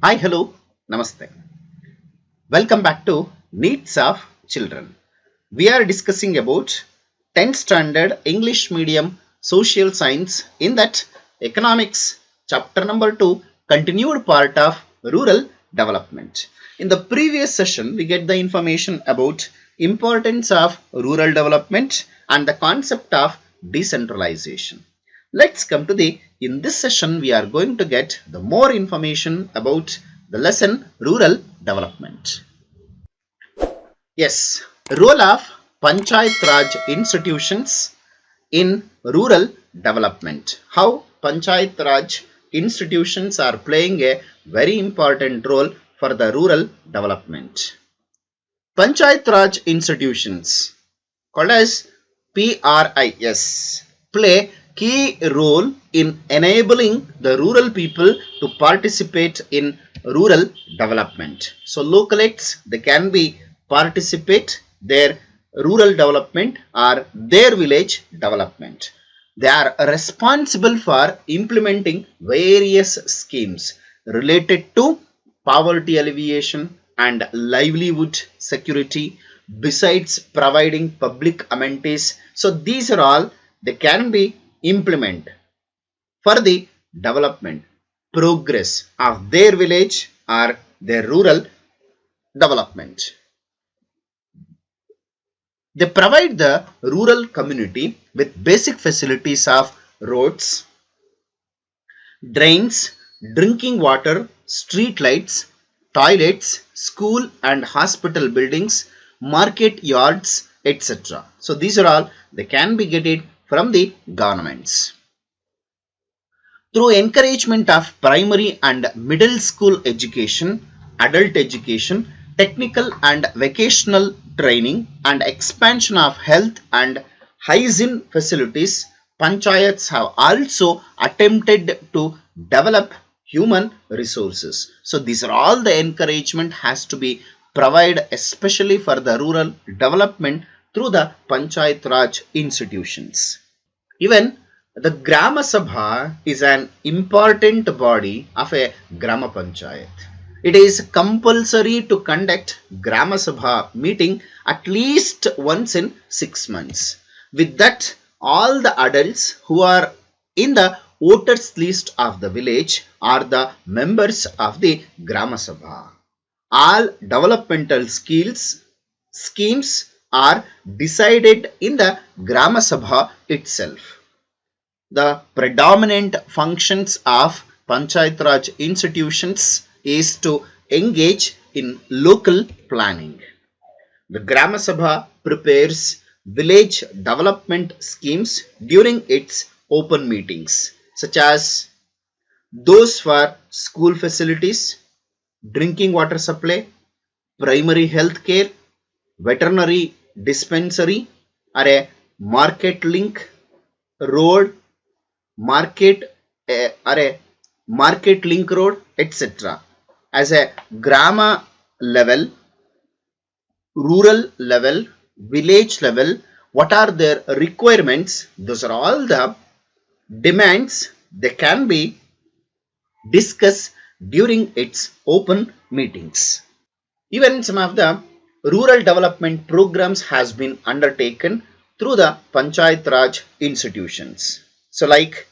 Hi, hello, namaste. Welcome back to Needs of Children. We are discussing about 10th standard English medium social science in that economics chapter number 2 continued part of rural development. In the previous session, we get the information about importance of rural development and the concept of decentralization. Let's come to in this session we are going to get the more information about the lesson rural development. Yes, role of Panchayat Raj institutions in rural development. How Panchayat Raj institutions are playing a very important role for the rural development. Panchayat Raj institutions called as PRIs play key role in enabling the rural people to participate in rural development. So localates, they can be participate their rural development or their village development. They are responsible for implementing various schemes related to poverty alleviation and livelihood security, besides providing public amenities. So these are all they can be implement for the development progress of their village or their rural development. They provide the rural community with basic facilities of roads, drains, drinking water, street lights, toilets, school and hospital buildings, market yards, etc. So these are all they can be getting from the governments. Through encouragement of primary and middle school education, adult education, technical and vocational training and expansion of health and hygiene facilities, panchayats have also attempted to develop human resources. So these are all the encouragement has to be provided especially for the rural development through the Panchayat Raj institutions. Even the Grama Sabha is an important body of a Grama Panchayat. It is compulsory to conduct Grama Sabha meeting at least once in 6 months. With that, all the adults who are in the voters list of the village are the members of the Grama Sabha. All developmental schemes are decided in the Grama Sabha itself. The predominant functions of Panchayat Raj institutions is to engage in local planning. The Grama Sabha prepares village development schemes during its open meetings, such as those for school facilities, drinking water supply, primary health care, veterinary dispensary, or a market link road, market or a market link road, etc. As a grama level, rural level, village level, what are their requirements? Those are all the demands they can be discussed during its open meetings. Even some of the rural development programs has been undertaken through the Panchayat Raj institutions. So like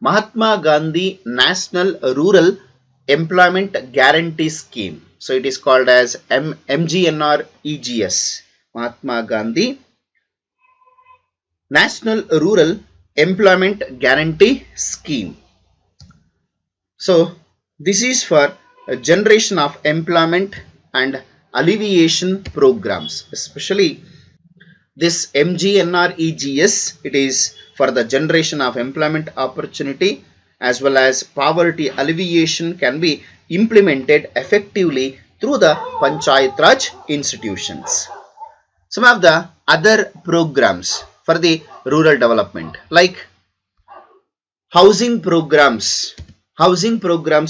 Mahatma Gandhi National Rural Employment Guarantee Scheme. So it is called as MGNR-EGS. Mahatma Gandhi National Rural Employment Guarantee Scheme. So this is for a generation of employment and alleviation programs, especially this MGNR-EGS. It is for the generation of employment opportunity as well as poverty alleviation can be implemented effectively through the Panchayat Raj institutions. Some of the other programs for the rural development like housing programs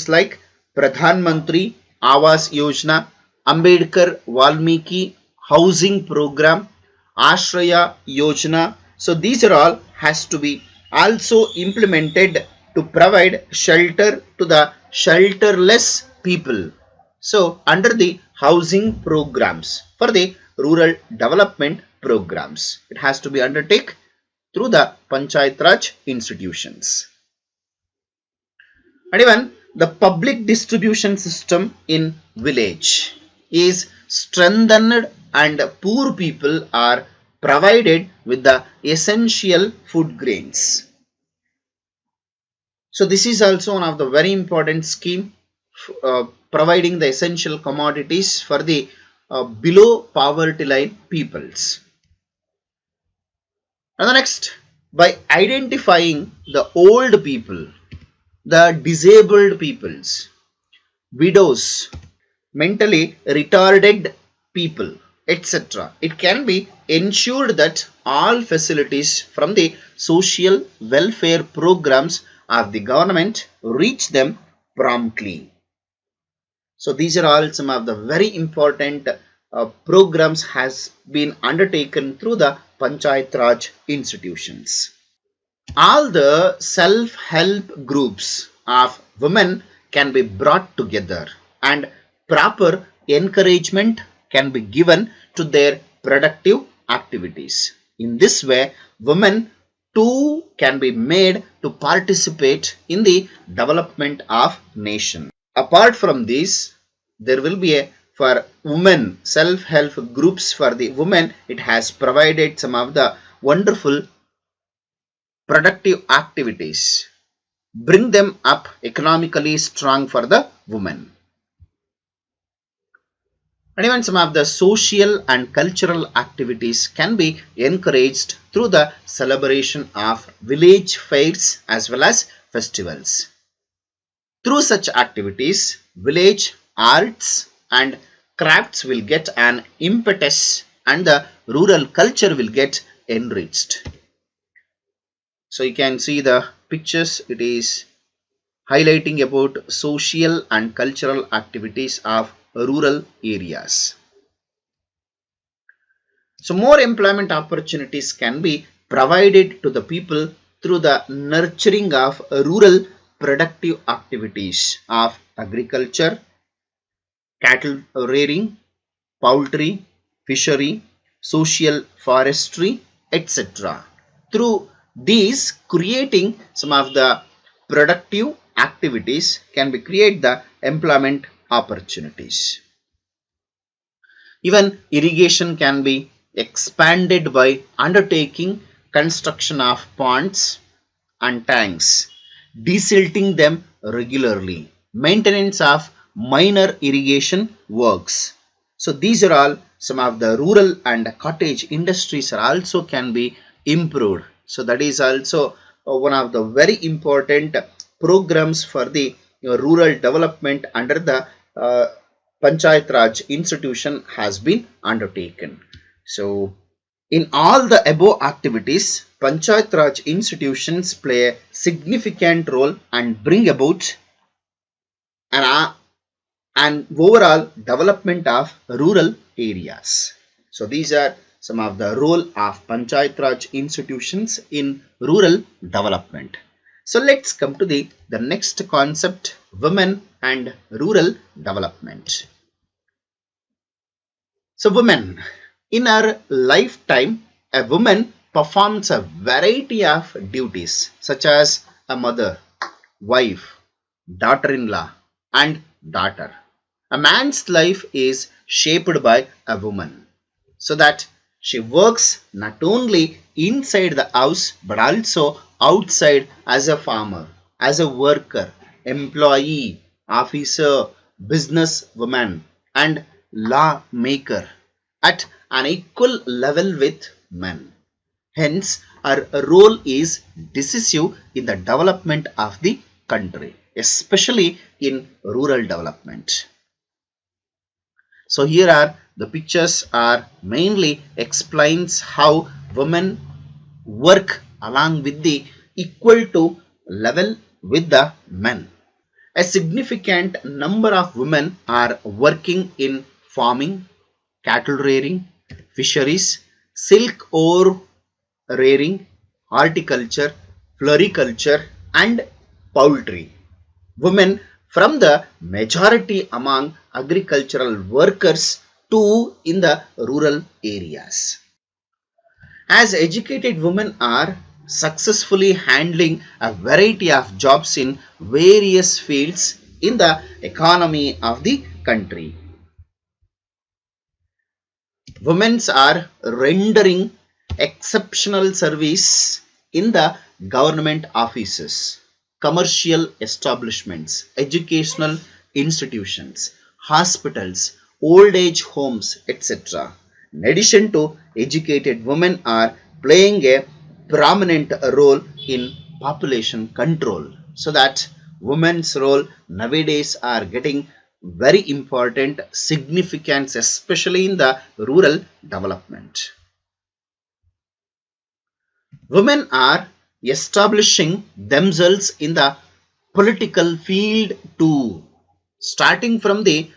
like Pradhan Mantri Awas Yojana, Ambedkar Valmiki housing program, Ashraya Yojana. So these are all has to be also implemented to provide shelter to the shelterless people. So under the housing programs for the rural development programs, it has to be undertaken through the Panchayat Raj institutions. And even the public distribution system in village is strengthened and poor people are provided with the essential food grains. So this is also one of the very important scheme providing the essential commodities for the below poverty line peoples. And the next, by identifying the old people, the disabled peoples, widows, mentally retarded people, etc. It can be ensured that all facilities from the social welfare programs of the government reach them promptly. So these are all some of the very important programs has been undertaken through the Panchayat Raj institutions. All the self-help groups of women can be brought together and proper encouragement can be given to their productive activities. In this way, women too can be made to participate in the development of nation. Apart from this, there will be a for women self-help groups for the women. It has provided some of the wonderful productive activities, bring them up economically strong for the women. And even some of the social and cultural activities can be encouraged through the celebration of village fairs as well as festivals. Through such activities, village arts and crafts will get an impetus and the rural culture will get enriched. So you can see the pictures, it is highlighting about social and cultural activities of rural areas. So more employment opportunities can be provided to the people through the nurturing of rural productive activities of agriculture, cattle rearing, poultry, fishery, social forestry, etc. Through these, creating some of the productive activities can be create the employment opportunities. Even irrigation can be expanded by undertaking construction of ponds and tanks, desilting them regularly, maintenance of minor irrigation works. So these are all some of the rural and cottage industries are also can be improved. So that is also one of the very important programs for the rural development under the Panchayat Raj institution has been undertaken. So in all the above activities, Panchayat Raj institutions play a significant role and bring about an overall development of rural areas. So these are some of the role of Panchayat Raj institutions in rural development. So let's come to the next concept, women and rural development. So women, in her lifetime, a woman performs a variety of duties such as a mother, wife, daughter-in-law and daughter. A man's life is shaped by a woman, so that she works not only inside the house but also outside as a farmer, as a worker, employee, officer, businesswoman and lawmaker at an equal level with men. Hence, her role is decisive in the development of the country, especially in rural development. So here are the pictures are mainly explains how women work along with the equal to level with the men. A significant number of women are working in farming, cattle rearing, fisheries, silk ore rearing, horticulture, floriculture and poultry. Women from the majority among agricultural workers to in the rural areas. As educated women are successfully handling a variety of jobs in various fields in the economy of the country. Women are rendering exceptional service in the government offices, commercial establishments, educational institutions, hospitals, old age homes, etc. In addition to educated women are playing a prominent role in population control, so that women's role nowadays are getting very important significance, especially in the rural development. Women are establishing themselves in the political field too, starting from the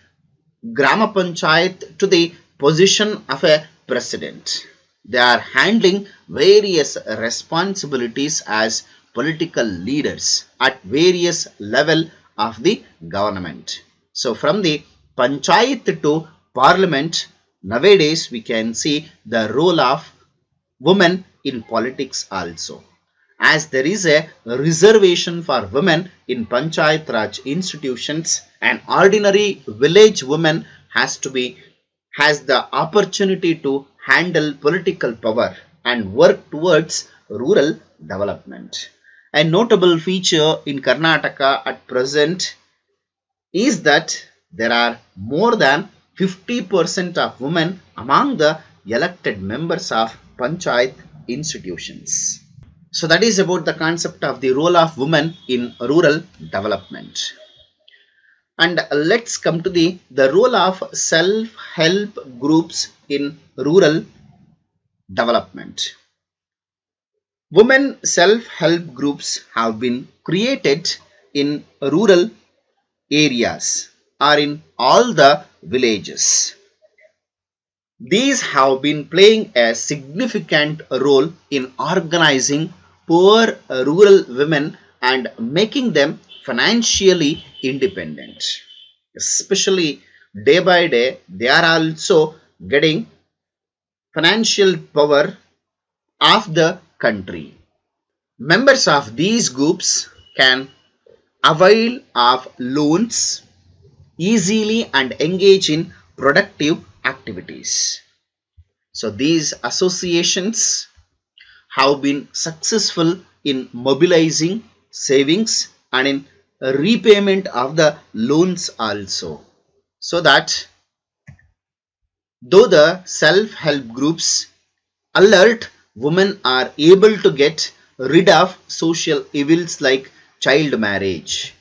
Grama Panchayat to the position of a president. They are handling various responsibilities as political leaders at various level of the government. So from the Panchayat to Parliament, nowadays we can see the role of women in politics also, as there is a reservation for women in Panchayat Raj institutions. An ordinary village woman has the opportunity to handle political power and work towards rural development. A notable feature in Karnataka at present is that there are more than 50% of women among the elected members of Panchayat institutions. So that is about the concept of the role of women in rural development. And let's come to the role of self-help groups in rural development. Women self-help groups have been created in rural areas or in all the villages. These have been playing a significant role in organizing poor rural women and making them financially independent. Especially day by day, they are also getting financial power of the country. Members of these groups can avail of loans easily and engage in productive activities. So these associations have been successful in mobilizing savings and in repayment of the loans also. So that though the self-help groups alert, women are able to get rid of social evils like child marriage,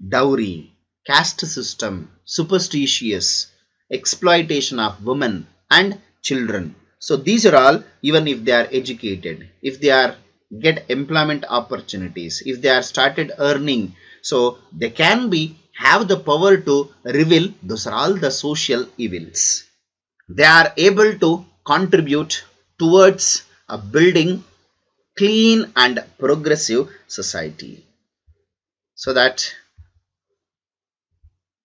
dowry, caste system, superstitious, exploitation of women and children. So these are all, even if they are educated, if they are get employment opportunities, if they are started earning, so they can be have the power to reveal those are all the social evils. They are able to contribute towards a building clean and progressive society. So that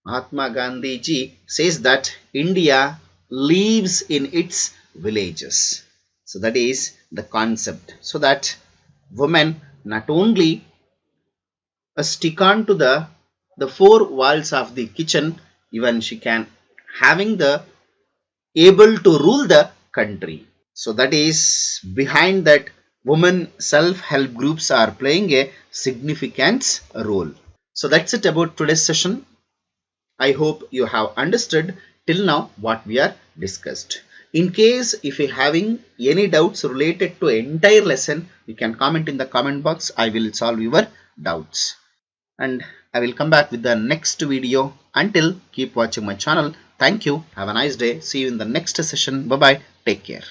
Mahatma Gandhi ji says that India lives in its villages. So that is the concept. So that women not only stick on to the four walls of the kitchen, even she can having the able to rule the country. So that is behind that women self-help groups are playing a significant role. So that's it about today's session. I hope you have understood till now what we are discussed. In case if you having any doubts related to entire lesson, you can comment in the comment box. I will solve your doubts. And I will come back with the next video. Until, keep watching my channel. Thank you. Have a nice day. See you in the next session. Bye bye. Take care.